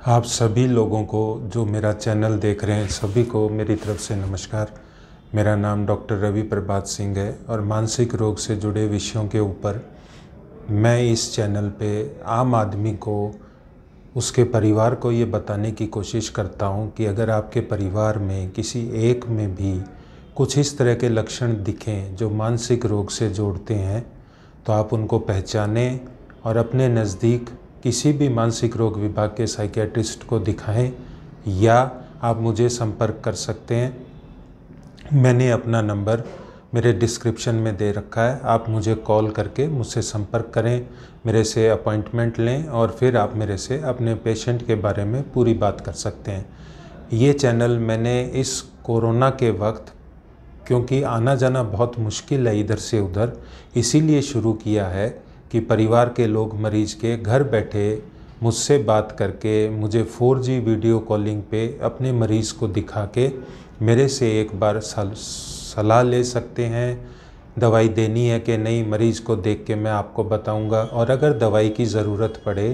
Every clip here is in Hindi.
आप सभी लोगों को जो मेरा चैनल देख रहे हैं सभी को मेरी तरफ से नमस्कार। मेरा नाम डॉक्टर रवि प्रभात सिंह है और मानसिक रोग से जुड़े विषयों के ऊपर मैं इस चैनल पे आम आदमी को, उसके परिवार को ये बताने की कोशिश करता हूँ कि अगर आपके परिवार में किसी एक में भी कुछ इस तरह के लक्षण दिखें जो मानसिक रोग से जोड़ते हैं तो आप उनको पहचानें और अपने नज़दीक किसी भी मानसिक रोग विभाग के साइकियाट्रिस्ट को दिखाएं या आप मुझे संपर्क कर सकते हैं। मैंने अपना नंबर मेरे डिस्क्रिप्शन में दे रखा है, आप मुझे कॉल करके मुझसे संपर्क करें, मेरे से अपॉइंटमेंट लें और फिर आप मेरे से अपने पेशेंट के बारे में पूरी बात कर सकते हैं। ये चैनल मैंने इस कोरोना के वक्त, क्योंकि आना जाना बहुत मुश्किल है इधर से उधर, इसीलिए शुरू किया है कि परिवार के लोग मरीज के घर बैठे मुझसे बात करके मुझे 4G वीडियो कॉलिंग पे अपने मरीज़ को दिखा के मेरे से एक बार सलाह ले सकते हैं। दवाई देनी है कि नहीं, मरीज़ को देख के मैं आपको बताऊंगा और अगर दवाई की ज़रूरत पड़े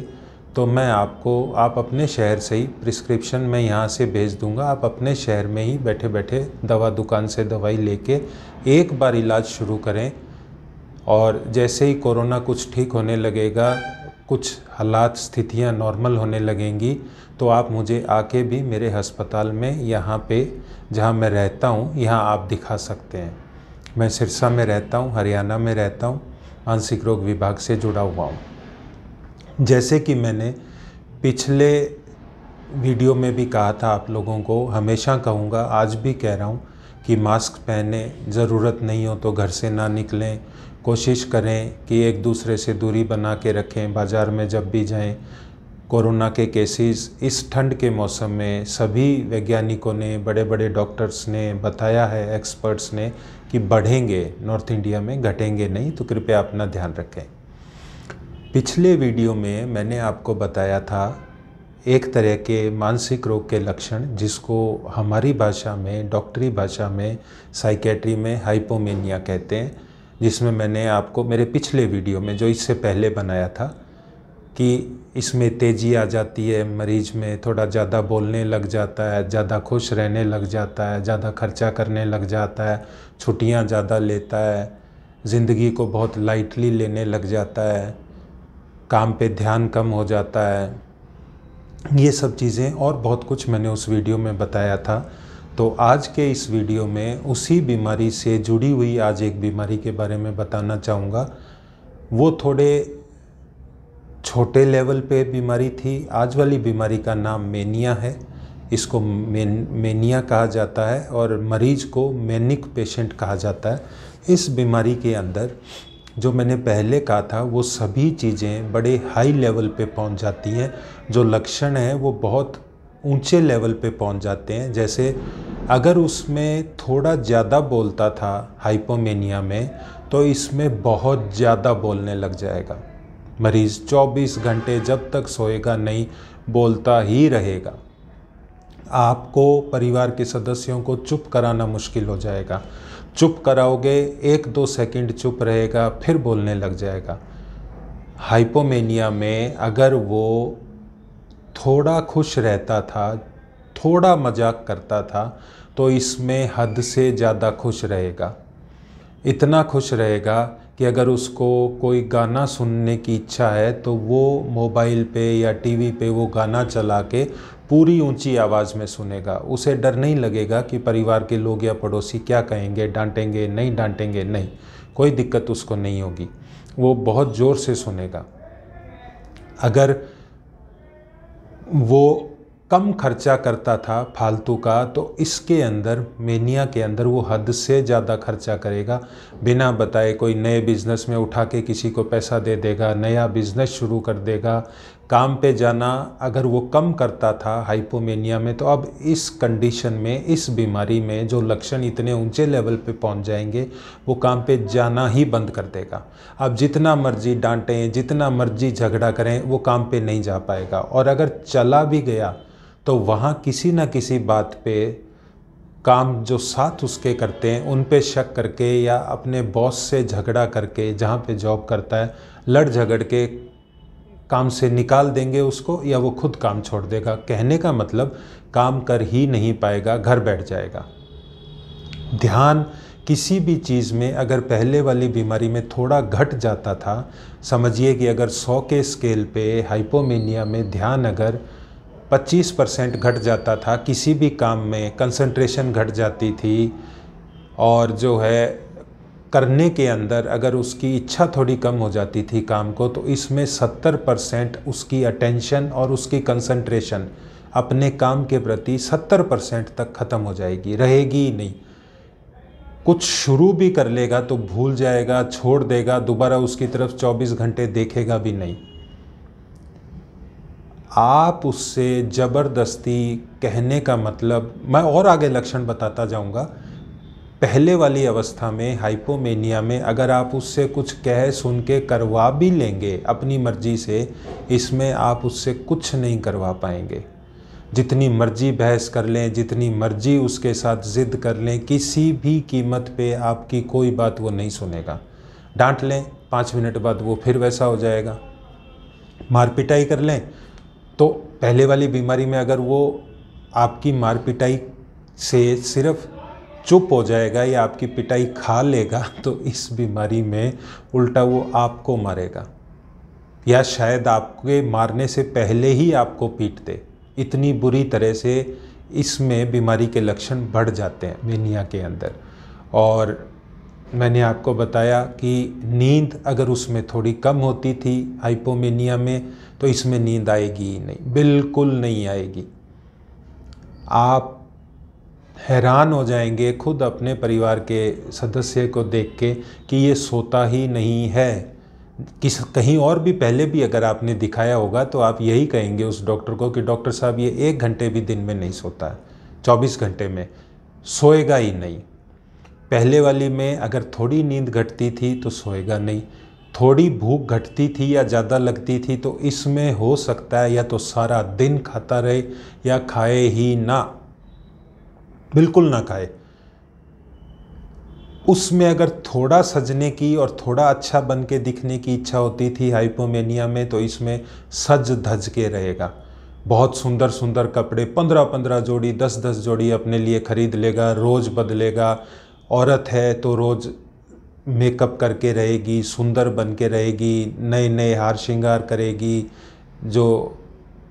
तो मैं आप अपने शहर से ही प्रिस्क्रिप्शन मैं यहाँ से भेज दूंगा। आप अपने शहर में ही बैठे बैठे दवा दुकान से दवाई लेके एक बार इलाज शुरू करें और जैसे ही कोरोना कुछ ठीक होने लगेगा, कुछ हालात स्थितियां नॉर्मल होने लगेंगी तो आप मुझे आके भी मेरे अस्पताल में यहाँ पे जहाँ मैं रहता हूँ यहाँ आप दिखा सकते हैं। मैं सिरसा में रहता हूँ, हरियाणा में रहता हूँ, मानसिक रोग विभाग से जुड़ा हुआ हूँ। जैसे कि मैंने पिछले वीडियो में भी कहा था, आप लोगों को हमेशा कहूँगा, आज भी कह रहा हूँ कि मास्क पहने, ज़रूरत नहीं हो तो घर से ना निकलें, कोशिश करें कि एक दूसरे से दूरी बना के रखें। बाज़ार में जब भी जाएं, कोरोना के केसेस इस ठंड के मौसम में सभी वैज्ञानिकों ने, बड़े बड़े डॉक्टर्स ने बताया है, एक्सपर्ट्स ने, कि बढ़ेंगे, नॉर्थ इंडिया में घटेंगे नहीं, तो कृपया अपना ध्यान रखें। पिछले वीडियो में मैंने आपको बताया था एक तरह के मानसिक रोग के लक्षण जिसको हमारी भाषा में, डॉक्टरी भाषा में, साइकेट्री में हाइपोमेनिया कहते हैं, जिसमें मैंने आपको मेरे पिछले वीडियो में जो इससे पहले बनाया था कि इसमें तेज़ी आ जाती है, मरीज में थोड़ा ज़्यादा बोलने लग जाता है, ज़्यादा खुश रहने लग जाता है, ज़्यादा खर्चा करने लग जाता है, छुट्टियां ज़्यादा लेता है, ज़िंदगी को बहुत लाइटली लेने लग जाता है, काम पे ध्यान कम हो जाता है। ये सब चीज़ें और बहुत कुछ मैंने उस वीडियो में बताया था। तो आज के इस वीडियो में उसी बीमारी से जुड़ी हुई आज एक बीमारी के बारे में बताना चाहूँगा। वो थोड़े छोटे लेवल पे बीमारी थी। आज वाली बीमारी का नाम मेनिया है, इसको मेनिया कहा जाता है और मरीज को मैनिक पेशेंट कहा जाता है। इस बीमारी के अंदर जो मैंने पहले कहा था वो सभी चीज़ें बड़े हाई लेवल पे पहुंच जाती हैं। जो लक्षण हैं वो बहुत ऊंचे लेवल पे पहुंच जाते हैं। जैसे अगर उसमें थोड़ा ज़्यादा बोलता था हाइपोमेनिया में, तो इसमें बहुत ज़्यादा बोलने लग जाएगा। मरीज़ 24 घंटे जब तक सोएगा नहीं, बोलता ही रहेगा। आपको, परिवार के सदस्यों को चुप कराना मुश्किल हो जाएगा। चुप कराओगे, 1-2 सेकंड चुप रहेगा, फिर बोलने लग जाएगा। हाइपोमेनिया में अगर वो थोड़ा खुश रहता था, थोड़ा मजाक करता था, तो इसमें हद से ज़्यादा खुश रहेगा। इतना खुश रहेगा कि अगर उसको कोई गाना सुनने की इच्छा है तो वो मोबाइल पे या टीवी पे वो गाना चला के पूरी ऊंची आवाज़ में सुनेगा। उसे डर नहीं लगेगा कि परिवार के लोग या पड़ोसी क्या कहेंगे, डांटेंगे नहीं, डांटेंगे नहीं, कोई दिक्कत उसको नहीं होगी। वो बहुत ज़ोर से सुनेगा। अगर वो कम खर्चा करता था फालतू का, तो इसके अंदर, मेनिया के अंदर, वो हद से ज़्यादा खर्चा करेगा। बिना बताए कोई नए बिज़नेस में उठा के किसी को पैसा दे देगा, नया बिज़नेस शुरू कर देगा। काम पे जाना अगर वो कम करता था हाइपोमेनिया में, तो अब इस कंडीशन में, इस बीमारी में जो लक्षण इतने ऊंचे लेवल पे पहुंच जाएंगे, वो काम पे जाना ही बंद कर देगा। अब जितना मर्जी डांटें, जितना मर्जी झगड़ा करें, वो काम पे नहीं जा पाएगा। और अगर चला भी गया तो वहाँ किसी न किसी बात पे, काम जो साथ उसके करते हैं उन पे शक करके या अपने बॉस से झगड़ा करके, जहाँ पे जॉब करता है, लड़ झगड़ के काम से निकाल देंगे उसको या वो खुद काम छोड़ देगा। कहने का मतलब काम कर ही नहीं पाएगा, घर बैठ जाएगा। ध्यान किसी भी चीज़ में अगर पहले वाली बीमारी में थोड़ा घट जाता था, समझिए कि अगर 100 के स्केल पे हाइपोमेनिया में ध्यान अगर 25% घट जाता था, किसी भी काम में कंसंट्रेशन घट जाती थी और जो है करने के अंदर अगर उसकी इच्छा थोड़ी कम हो जाती थी काम को, तो इसमें 70% उसकी अटेंशन और उसकी कंसंट्रेशन अपने काम के प्रति 70% तक ख़त्म हो जाएगी, रहेगी ही नहीं। कुछ शुरू भी कर लेगा तो भूल जाएगा, छोड़ देगा, दोबारा उसकी तरफ 24 घंटे देखेगा भी नहीं। आप उससे ज़बरदस्ती, कहने का मतलब मैं और आगे लक्षण बताता जाऊंगा। पहले वाली अवस्था में हाइपोमेनिया में अगर आप उससे कुछ कह सुन के करवा भी लेंगे अपनी मर्जी से, इसमें आप उससे कुछ नहीं करवा पाएंगे। जितनी मर्जी बहस कर लें, जितनी मर्जी उसके साथ ज़िद कर लें, किसी भी कीमत पे आपकी कोई बात वो नहीं सुनेगा। डांट लें, 5 मिनट बाद वो फिर वैसा हो जाएगा। मार पिटाई कर लें तो पहले वाली बीमारी में अगर वो आपकी मार पिटाई से सिर्फ चुप हो जाएगा या आपकी पिटाई खा लेगा, तो इस बीमारी में उल्टा वो आपको मारेगा या शायद आपके मारने से पहले ही आपको पीट दे। इतनी बुरी तरह से इसमें बीमारी के लक्षण बढ़ जाते हैं मेनिया के अंदर। और मैंने आपको बताया कि नींद अगर उसमें थोड़ी कम होती थी हाइपोमेनिया में, तो इसमें नींद आएगी ही नहीं, बिल्कुल नहीं आएगी। आप हैरान हो जाएंगे खुद अपने परिवार के सदस्य को देख के कि ये सोता ही नहीं है। कहीं और भी पहले भी अगर आपने दिखाया होगा तो आप यही कहेंगे उस डॉक्टर को कि डॉक्टर साहब ये 1 घंटे भी दिन में नहीं सोता है, 24 घंटे में सोएगा ही नहीं। पहले वाली में अगर थोड़ी नींद घटती थी तो सोएगा नहीं, थोड़ी भूख घटती थी या ज़्यादा लगती थी तो इसमें हो सकता है या तो सारा दिन खाता रहे या खाए ही ना, बिल्कुल ना खाए। उसमें अगर थोड़ा सजने की और थोड़ा अच्छा बन के दिखने की इच्छा होती थी हाइपोमेनिया में, तो इसमें सज धज के रहेगा। बहुत सुंदर सुंदर कपड़े 15-15 जोड़ी 10-10 जोड़ी अपने लिए खरीद लेगा, रोज़ बदलेगा। औरत है तो रोज़ मेकअप करके रहेगी, सुंदर बन के रहेगी, नए नए हार श्रृंगार करेगी, जो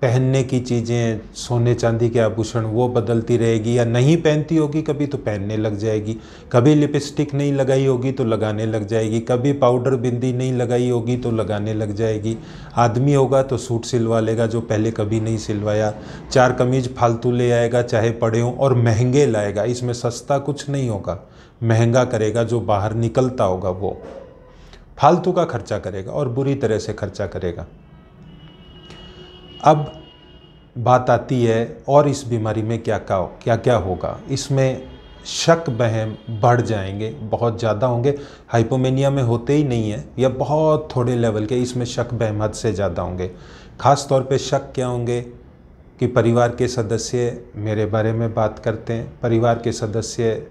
पहनने की चीज़ें सोने चांदी के आभूषण वो बदलती रहेगी, या नहीं पहनती होगी कभी तो पहनने लग जाएगी, कभी लिपस्टिक नहीं लगाई होगी तो लगाने लग जाएगी, कभी पाउडर बिंदी नहीं लगाई होगी तो लगाने लग जाएगी। आदमी होगा तो सूट सिलवा लेगा जो पहले कभी नहीं सिलवाया, 4 कमीज फालतू ले आएगा चाहे पड़े हों, और महंगे लाएगा। इसमें सस्ता कुछ नहीं होगा, महंगा करेगा। जो बाहर निकलता होगा वो फालतू का खर्चा करेगा और बुरी तरह से खर्चा करेगा। अब बात आती है और इस बीमारी में क्या क्या होगा। इसमें शक वहम बढ़ जाएंगे, बहुत ज़्यादा होंगे। हाइपोमेनिया में होते ही नहीं है या बहुत थोड़े लेवल के, इसमें शक वहम हद से ज़्यादा होंगे। ख़ास तौर पे शक क्या होंगे कि परिवार के सदस्य मेरे बारे में बात करते हैं, परिवार के सदस्य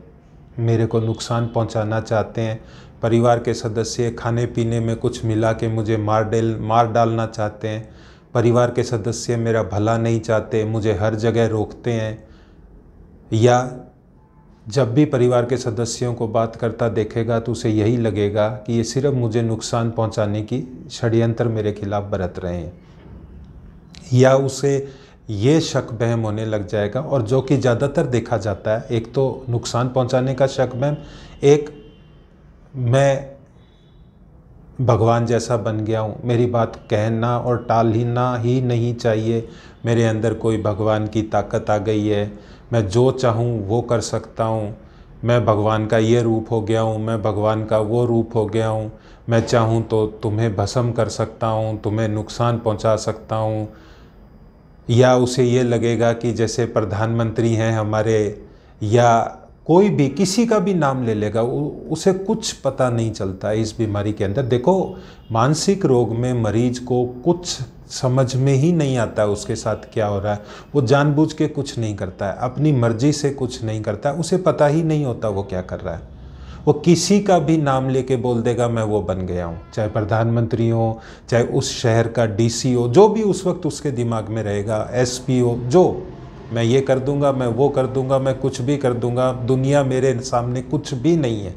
मेरे को नुकसान पहुंचाना चाहते हैं, परिवार के सदस्य खाने पीने में कुछ मिला के मुझे मार डालना चाहते हैं, परिवार के सदस्य मेरा भला नहीं चाहते, मुझे हर जगह रोकते हैं। या जब भी परिवार के सदस्यों को बात करता देखेगा तो उसे यही लगेगा कि ये सिर्फ मुझे नुकसान पहुंचाने की षड्यंत्र मेरे खिलाफ बरत रहे हैं। या उसे ये शक वहम होने लग जाएगा, और जो कि ज़्यादातर देखा जाता है, एक तो नुकसान पहुंचाने का शक वहम, एक मैं भगवान जैसा बन गया हूँ, मेरी बात कहना और टालना ही नहीं चाहिए, मेरे अंदर कोई भगवान की ताकत आ गई है, मैं जो चाहूँ वो कर सकता हूँ, मैं भगवान का ये रूप हो गया हूँ, मैं भगवान का वो रूप हो गया हूँ, मैं चाहूँ तो तुम्हें भस्म कर सकता हूँ, तुम्हें नुकसान पहुँचा सकता हूँ। या उसे ये लगेगा कि जैसे प्रधानमंत्री हैं हमारे, या कोई भी किसी का भी नाम ले लेगा, उसे कुछ पता नहीं चलता है इस बीमारी के अंदर। देखो, मानसिक रोग में मरीज को कुछ समझ में ही नहीं आता है उसके साथ क्या हो रहा है। वो जानबूझ के कुछ नहीं करता है, अपनी मर्जी से कुछ नहीं करता है, उसे पता ही नहीं होता वो क्या कर रहा है। वो किसी का भी नाम लेके बोल देगा मैं वो बन गया हूँ, चाहे प्रधानमंत्री हो, चाहे उस शहर का डीसी हो, जो भी उस वक्त उसके दिमाग में रहेगा, एसपी हो, जो मैं ये कर दूंगा, मैं वो कर दूंगा, मैं कुछ भी कर दूंगा, दुनिया मेरे सामने कुछ भी नहीं है,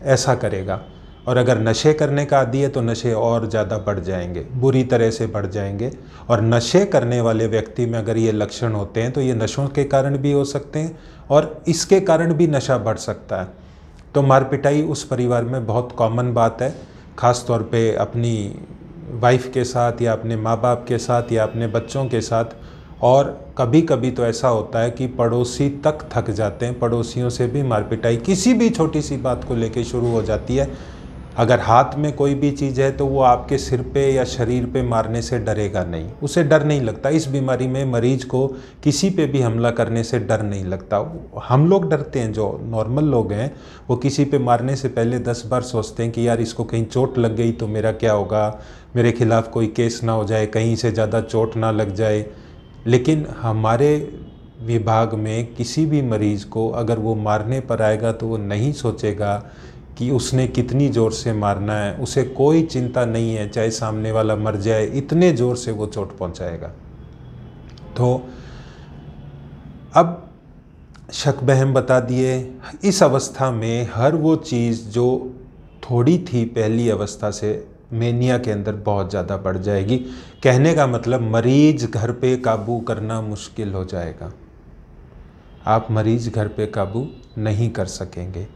ऐसा करेगा। और अगर नशे करने का आदी है तो नशे और ज़्यादा बढ़ जाएंगे, बुरी तरह से बढ़ जाएंगे। और नशे करने वाले व्यक्ति में अगर ये लक्षण होते हैं तो ये नशों के कारण भी हो सकते हैं और इसके कारण भी नशा बढ़ सकता है। तो मार पिटाई उस परिवार में बहुत कॉमन बात है, ख़ास तौर पे अपनी वाइफ के साथ या अपने माँ बाप के साथ या अपने बच्चों के साथ। और कभी कभी तो ऐसा होता है कि पड़ोसी तक थक जाते हैं, पड़ोसियों से भी मार पिटाई किसी भी छोटी सी बात को लेके शुरू हो जाती है। अगर हाथ में कोई भी चीज़ है तो वो आपके सिर पे या शरीर पे मारने से डरेगा नहीं, उसे डर नहीं लगता। इस बीमारी में मरीज को किसी पे भी हमला करने से डर नहीं लगता। हम लोग डरते हैं, जो नॉर्मल लोग हैं वो किसी पे मारने से पहले 10 बार सोचते हैं कि यार इसको कहीं चोट लग गई तो मेरा क्या होगा, मेरे खिलाफ़ कोई केस ना हो जाए, कहीं से ज़्यादा चोट ना लग जाए। लेकिन हमारे विभाग में किसी भी मरीज़ को अगर वो मारने पर आएगा तो वो नहीं सोचेगा कि उसने कितनी ज़ोर से मारना है, उसे कोई चिंता नहीं है, चाहे सामने वाला मर जाए, इतने ज़ोर से वो चोट पहुंचाएगा। तो अब शक बहम बता दिए। इस अवस्था में हर वो चीज़ जो थोड़ी थी पहली अवस्था से मेनिया के अंदर बहुत ज़्यादा बढ़ जाएगी। कहने का मतलब मरीज घर पे काबू करना मुश्किल हो जाएगा, आप मरीज घर पे काबू नहीं कर सकेंगे,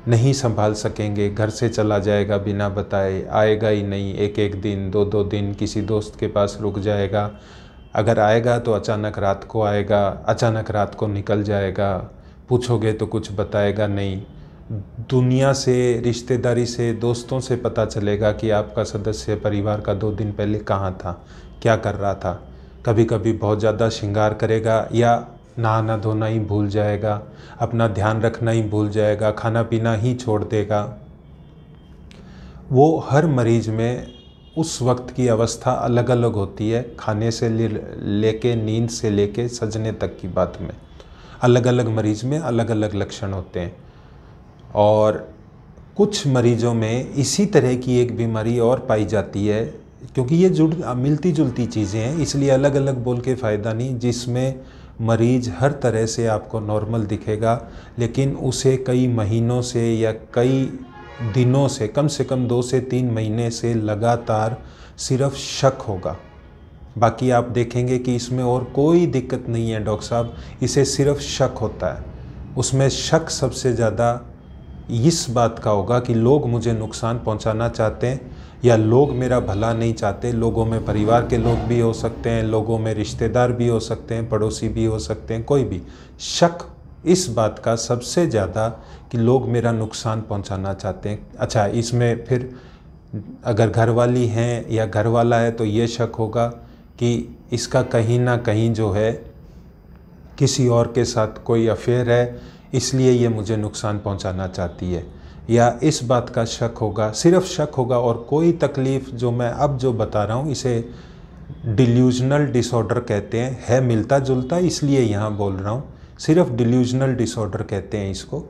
नहीं संभाल सकेंगे। घर से चला जाएगा बिना बताए, आएगा ही नहीं, एक एक दिन 2-2 दिन किसी दोस्त के पास रुक जाएगा। अगर आएगा तो अचानक रात को आएगा, अचानक रात को निकल जाएगा, पूछोगे तो कुछ बताएगा नहीं। दुनिया से, रिश्तेदारी से, दोस्तों से पता चलेगा कि आपका सदस्य परिवार का 2 दिन पहले कहाँ था, क्या कर रहा था। कभी कभी बहुत ज़्यादा श्रृंगार करेगा या नहाना धोना ही भूल जाएगा, अपना ध्यान रखना ही भूल जाएगा, खाना पीना ही छोड़ देगा। वो हर मरीज में उस वक्त की अवस्था अलग अलग होती है, खाने से लेके नींद से लेके सजने तक की बात में अलग अलग मरीज में अलग अलग लक्षण होते हैं। और कुछ मरीजों में इसी तरह की एक बीमारी और पाई जाती है, क्योंकि ये मिलती जुलती चीज़ें हैं, इसलिए अलग अलग बोल के फ़ायदा नहीं, जिसमें मरीज हर तरह से आपको नॉर्मल दिखेगा लेकिन उसे कई महीनों से या कई दिनों से, कम 2 से 3 महीने से लगातार सिर्फ शक होगा। बाकी आप देखेंगे कि इसमें और कोई दिक्कत नहीं है डॉक्टर साहब, इसे सिर्फ शक होता है। उसमें शक सबसे ज़्यादा इस बात का होगा कि लोग मुझे नुकसान पहुंचाना चाहते हैं या लोग मेरा भला नहीं चाहते। लोगों में परिवार के लोग भी हो सकते हैं, लोगों में रिश्तेदार भी हो सकते हैं, पड़ोसी भी हो सकते हैं, कोई भी। शक इस बात का सबसे ज़्यादा कि लोग मेरा नुकसान पहुंचाना चाहते हैं। अच्छा, इसमें फिर अगर घरवाली हैं या घरवाला है तो ये शक होगा कि इसका कहीं ना कहीं जो है किसी और के साथ कोई अफेयर है, इसलिए ये मुझे नुकसान पहुंचाना चाहती है। या इस बात का शक होगा, सिर्फ शक होगा और कोई तकलीफ़ जो मैं अब जो बता रहा हूँ इसे डिल्यूजनल डिसऑर्डर कहते हैं। है मिलता जुलता इसलिए यहाँ बोल रहा हूँ, सिर्फ डिल्यूजनल डिसऑर्डर कहते हैं इसको।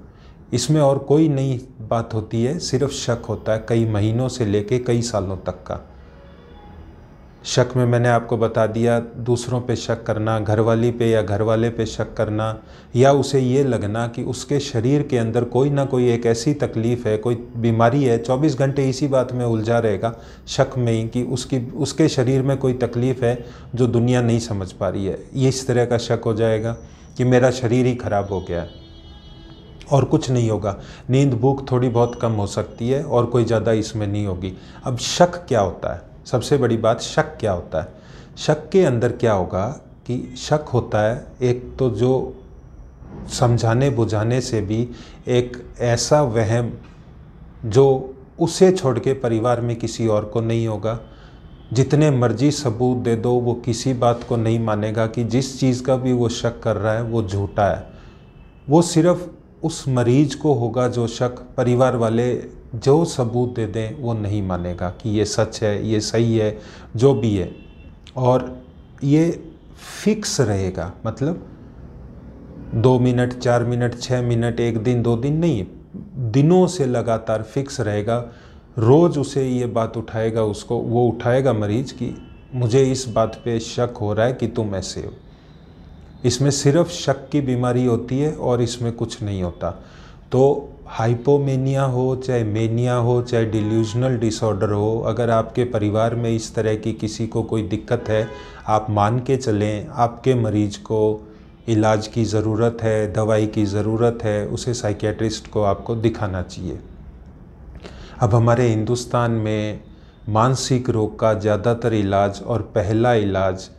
इसमें और कोई नई बात होती है, सिर्फ शक होता है कई महीनों से लेके कई सालों तक का। शक में मैंने आपको बता दिया, दूसरों पे शक करना, घरवाली पे या घरवाले पे शक करना, या उसे ये लगना कि उसके शरीर के अंदर कोई ना कोई एक ऐसी तकलीफ़ है, कोई बीमारी है, 24 घंटे इसी बात में उलझा रहेगा शक में ही कि उसके शरीर में कोई तकलीफ़ है जो दुनिया नहीं समझ पा रही है। ये इस तरह का शक हो जाएगा कि मेरा शरीर ही खराब हो गया है और कुछ नहीं होगा। नींद भूख थोड़ी बहुत कम हो सकती है और कोई ज़्यादा इसमें नहीं होगी। अब शक क्या होता है, सबसे बड़ी बात शक क्या होता है। शक के अंदर क्या होगा कि शक होता है एक तो जो समझाने बुझाने से भी एक ऐसा वहम जो उसे छोड़ के परिवार में किसी और को नहीं होगा। जितने मर्जी सबूत दे दो वो किसी बात को नहीं मानेगा कि जिस चीज़ का भी वो शक कर रहा है वो झूठा है। वो सिर्फ उस मरीज को होगा जो शक, परिवार वाले जो सबूत दे दें वो नहीं मानेगा कि ये सच है, ये सही है, जो भी है। और ये फिक्स रहेगा, मतलब 2 मिनट, 4 मिनट, 6 मिनट, 1 दिन, 2 दिन नहीं, दिनों से लगातार फिक्स रहेगा, रोज़ उसे ये बात उठाएगा, उसको वो उठाएगा मरीज कि मुझे इस बात पे शक हो रहा है कि तुम ऐसे हो। इसमें सिर्फ शक की बीमारी होती है और इसमें कुछ नहीं होता। तो हाइपोमेनिया हो, चाहे मेनिया हो, चाहे डिल्यूजनल डिसऑर्डर हो, अगर आपके परिवार में इस तरह की किसी को कोई दिक्कत है, आप मान के चलें आपके मरीज को इलाज की ज़रूरत है, दवाई की ज़रूरत है, उसे साइकियाट्रिस्ट को आपको दिखाना चाहिए। अब हमारे हिंदुस्तान में मानसिक रोग का ज़्यादातर इलाज और पहला इलाज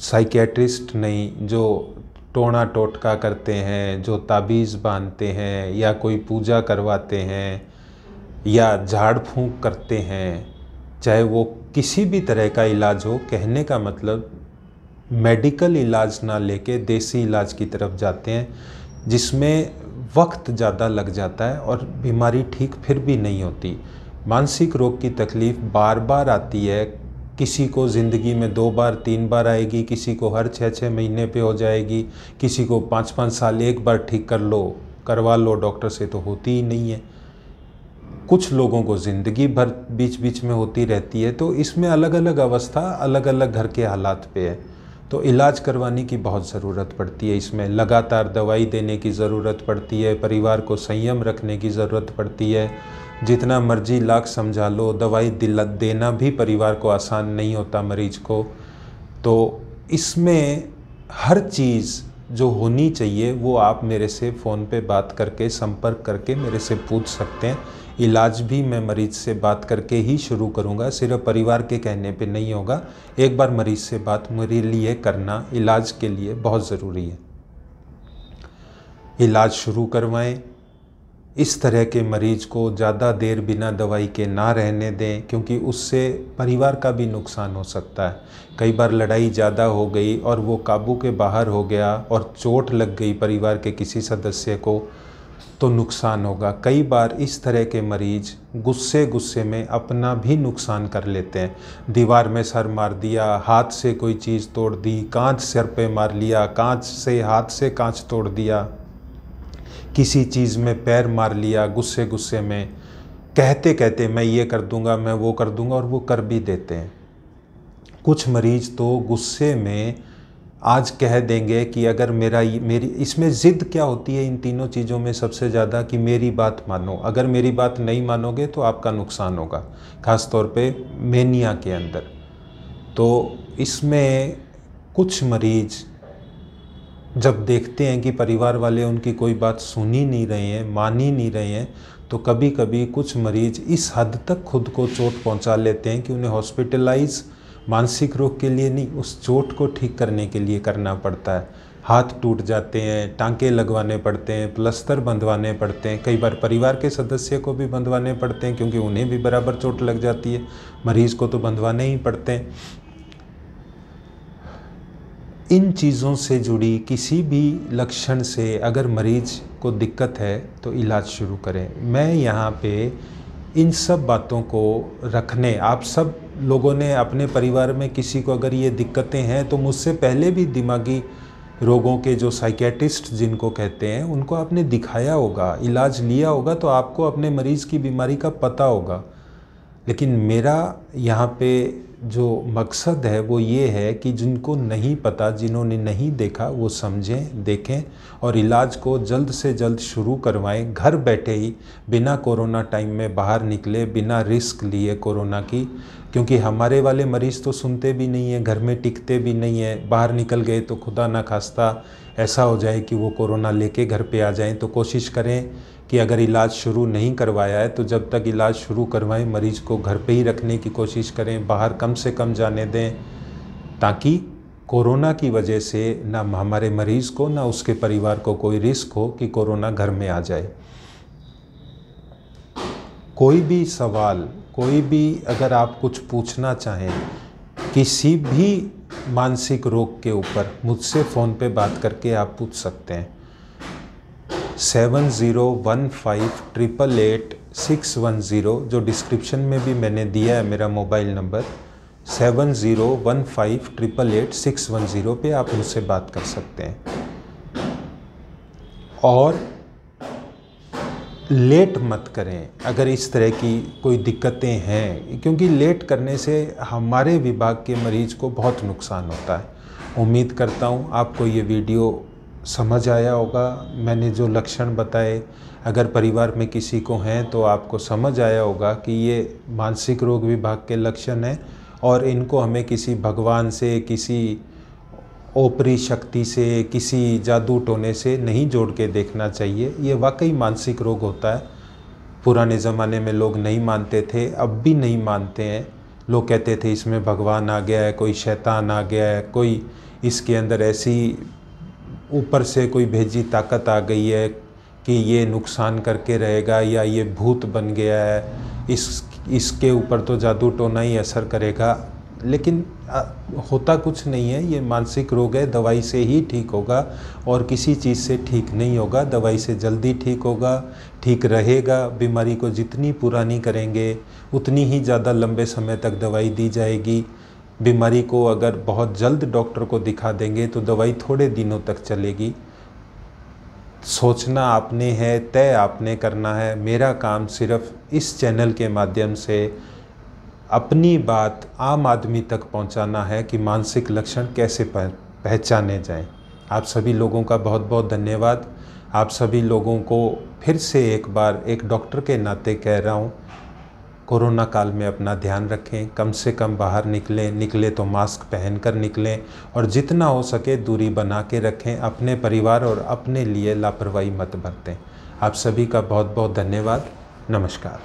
साइकियाट्रिस्ट नहीं, जो टोना टोटका करते हैं, जो ताबीज़ बांधते हैं या कोई पूजा करवाते हैं या झाड़ फूंक करते हैं, चाहे वो किसी भी तरह का इलाज हो, कहने का मतलब मेडिकल इलाज ना लेके देसी इलाज की तरफ जाते हैं, जिसमें वक्त ज़्यादा लग जाता है और बीमारी ठीक फिर भी नहीं होती। मानसिक रोग की तकलीफ़ बार बार आती है, किसी को ज़िंदगी में 2 बार 3 बार आएगी, किसी को हर 6-6 महीने पे हो जाएगी, किसी को 5-5 साल एक बार ठीक करवा लो डॉक्टर से, तो होती ही नहीं है। कुछ लोगों को ज़िंदगी भर बीच बीच में होती रहती है। तो इसमें अलग अलग अवस्था, अलग अलग घर के हालात पे है। तो इलाज करवाने की बहुत ज़रूरत पड़ती है। इसमें लगातार दवाई देने की ज़रूरत पड़ती है, परिवार को संयम रखने की ज़रूरत पड़ती है। जितना मर्जी लाख समझा लो, दवाई देना भी परिवार को आसान नहीं होता मरीज को। तो इसमें हर चीज़ जो होनी चाहिए वो आप मेरे से फ़ोन पे बात करके, संपर्क करके मेरे से पूछ सकते हैं। इलाज भी मैं मरीज से बात करके ही शुरू करूंगा, सिर्फ परिवार के कहने पे नहीं होगा। एक बार मरीज से बात मेरे लिए करना इलाज के लिए बहुत ज़रूरी है। इलाज शुरू करवाएं। इस तरह के मरीज को ज़्यादा देर बिना दवाई के ना रहने दें, क्योंकि उससे परिवार का भी नुकसान हो सकता है। कई बार लड़ाई ज़्यादा हो गई और वो काबू के बाहर हो गया और चोट लग गई परिवार के किसी सदस्य को, तो नुकसान होगा। कई बार इस तरह के मरीज गुस्से में अपना भी नुकसान कर लेते हैं। दीवार में सर मार दिया, हाथ से कोई चीज़ तोड़ दी, कांच सिर पे मार लिया, कांच से हाथ से कांच तोड़ दिया, किसी चीज़ में पैर मार लिया गुस्से में, कहते कहते मैं ये कर दूंगा, मैं वो कर दूंगा, और वो कर भी देते हैं। कुछ मरीज तो गुस्से में आज कह देंगे कि अगर मेरी इसमें ज़िद क्या होती है इन तीनों चीज़ों में सबसे ज़्यादा, कि मेरी बात मानो, अगर मेरी बात नहीं मानोगे तो आपका नुकसान होगा, ख़ास तौर पे मेनिया के अंदर। तो इसमें कुछ मरीज जब देखते हैं कि परिवार वाले उनकी कोई बात सुन ही नहीं रहे हैं, मान ही नहीं रहे हैं, तो कभी कभी कुछ मरीज इस हद तक खुद को चोट पहुंचा लेते हैं कि उन्हें हॉस्पिटलाइज मानसिक रोग के लिए नहीं, उस चोट को ठीक करने के लिए करना पड़ता है। हाथ टूट जाते हैं, टांके लगवाने पड़ते हैं, प्लास्टर बंधवाने पड़ते हैं, कई बार परिवार के सदस्य को भी बंधवाने पड़ते हैं, क्योंकि उन्हें भी बराबर चोट लग जाती है, मरीज़ को तो बंधवाने ही पड़ते हैं। इन चीज़ों से जुड़ी किसी भी लक्षण से अगर मरीज को दिक्कत है तो इलाज शुरू करें। मैं यहाँ पे इन सब बातों को रखने, आप सब लोगों ने अपने परिवार में किसी को अगर ये दिक्कतें हैं तो मुझसे पहले भी दिमागी रोगों के जो साइकियाट्रिस्ट जिनको कहते हैं उनको आपने दिखाया होगा, इलाज लिया होगा, तो आपको अपने मरीज़ की बीमारी का पता होगा। लेकिन मेरा यहाँ पे जो मकसद है वो ये है कि जिनको नहीं पता, जिन्होंने नहीं देखा, वो समझें, देखें और इलाज को जल्द से जल्द शुरू करवाएं, घर बैठे ही, बिना कोरोना टाइम में बाहर निकले, बिना रिस्क लिए कोरोना की। क्योंकि हमारे वाले मरीज़ तो सुनते भी नहीं हैं, घर में टिकते भी नहीं हैं, बाहर निकल गए तो खुदा ना खास्ता ऐसा हो जाए कि वो कोरोना लेके घर पे आ जाएं। तो कोशिश करें कि अगर इलाज शुरू नहीं करवाया है तो जब तक इलाज शुरू करवाएं, मरीज़ को घर पे ही रखने की कोशिश करें, बाहर कम से कम जाने दें, ताकि कोरोना की वजह से ना हमारे मरीज़ को ना उसके परिवार को कोई रिस्क हो कि कोरोना घर में आ जाए। कोई भी सवाल, कोई भी अगर आप कुछ पूछना चाहें किसी भी मानसिक रोग के ऊपर, मुझसे फ़ोन पे बात करके आप पूछ सकते हैं। 7015888610 जो डिस्क्रिप्शन में भी मैंने दिया है मेरा मोबाइल नंबर, 7015888610 पे आप मुझसे बात कर सकते हैं। और लेट मत करें अगर इस तरह की कोई दिक्कतें हैं, क्योंकि लेट करने से हमारे विभाग के मरीज़ को बहुत नुकसान होता है। उम्मीद करता हूँ आपको ये वीडियो समझ आया होगा। मैंने जो लक्षण बताए, अगर परिवार में किसी को हैं तो आपको समझ आया होगा कि ये मानसिक रोग विभाग के लक्षण हैं और इनको हमें किसी भगवान से, किसी ऊपरी शक्ति से, किसी जादू टोने से नहीं जोड़ के देखना चाहिए। ये वाकई मानसिक रोग होता है। पुराने ज़माने में लोग नहीं मानते थे, अब भी नहीं मानते हैं। लोग कहते थे इसमें भगवान आ गया है, कोई शैतान आ गया है, कोई इसके अंदर ऐसी ऊपर से कोई भेजी ताकत आ गई है कि ये नुकसान करके रहेगा, या ये भूत बन गया है, इसके ऊपर तो जादू टोना ही असर करेगा। लेकिन होता कुछ नहीं है। ये मानसिक रोग है, दवाई से ही ठीक होगा और किसी चीज़ से ठीक नहीं होगा। दवाई से जल्दी ठीक होगा, ठीक रहेगा। बीमारी को जितनी पुरानी करेंगे उतनी ही ज़्यादा लंबे समय तक दवाई दी जाएगी। बीमारी को अगर बहुत जल्द डॉक्टर को दिखा देंगे तो दवाई थोड़े दिनों तक चलेगी। सोचना आपने है, तय आपने करना है। मेरा काम सिर्फ इस चैनल के माध्यम से अपनी बात आम आदमी तक पहुंचाना है कि मानसिक लक्षण कैसे पहचाने जाएं। आप सभी लोगों का बहुत बहुत धन्यवाद। आप सभी लोगों को फिर से एक बार एक डॉक्टर के नाते कह रहा हूं, कोरोना काल में अपना ध्यान रखें। कम से कम बाहर निकले तो मास्क पहनकर निकलें और जितना हो सके दूरी बना के रखें। अपने परिवार और अपने लिए लापरवाही मत बरतें। आप सभी का बहुत बहुत धन्यवाद। नमस्कार।